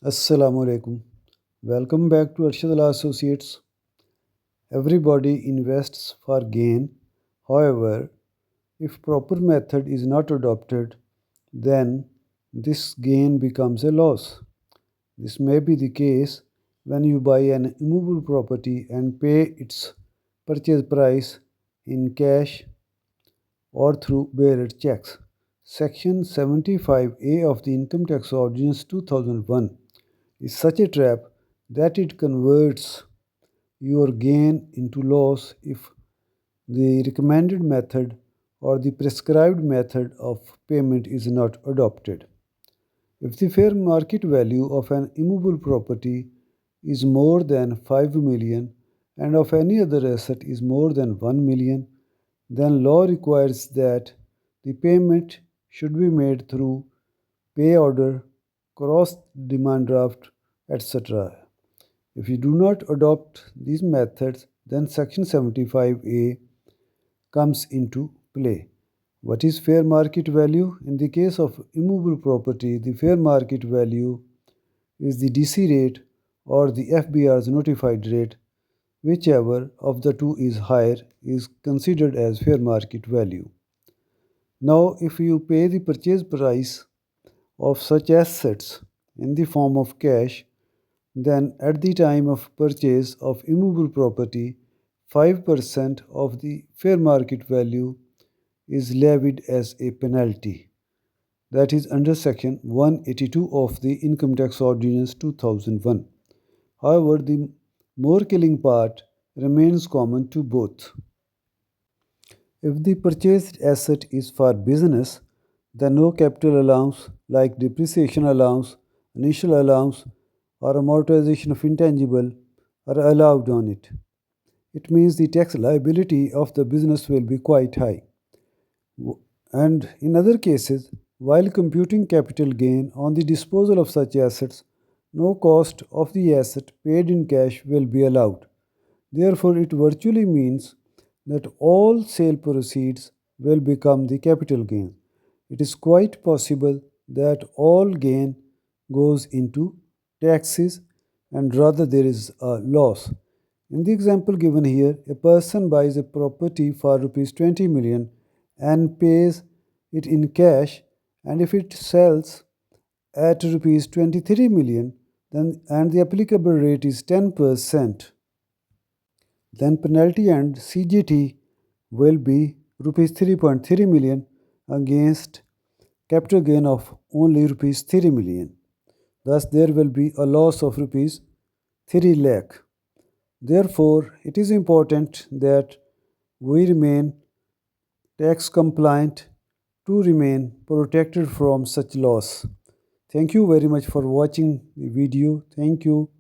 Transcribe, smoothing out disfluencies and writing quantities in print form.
Assalamu alaikum. Welcome back to Arshad Associates. Everybody invests for gain. However, if proper method is not adopted, then this gain becomes a loss. This may be the case when you buy an immovable property and pay its purchase price in cash or through bearer checks. Section 75A of the Income Tax Ordinance 2001 is such a trap that it converts your gain into loss if the recommended method or the prescribed method of payment is not adopted. If the fair market value of an immovable property is more than 5 million and of any other asset is more than 1 million, then law requires that the payment should be made through pay order, cross demand draft, etc. If you do not adopt these methods, then Section 75A comes into play. What is fair market value? In the case of immovable property, the fair market value is the DC rate or the FBR's notified rate. Whichever of the two is higher is considered as fair market value. Now, if you pay the purchase price of such assets in the form of cash, then at the time of purchase of immovable property, 5% of the fair market value is levied as a penalty. That is under section 182 of the Income Tax Ordinance 2001. However, the more killing part remains common to both. If the purchased asset is for business, then no capital allowance like depreciation allowance, initial allowance, or amortization of intangible are allowed on it. It means the tax liability of the business will be quite high. And in other cases, while computing capital gain on the disposal of such assets, no cost of the asset paid in cash will be allowed. Therefore, it virtually means that all sale proceeds will become the capital gain. It is quite possible that all gain goes into taxes and rather there is a loss. In the example given here, a person buys a property for rupees 20 million and pays it in cash, and if it sells at rupees 23 million, then and the applicable rate is 10%, then penalty and CGT will be rupees 3.3 million against capital gain of only rupees 3 million. Thus, there will be a loss of rupees 3 lakh. Therefore, it is important that we remain tax compliant to remain protected from such loss. Thank you very much for watching the video. Thank you.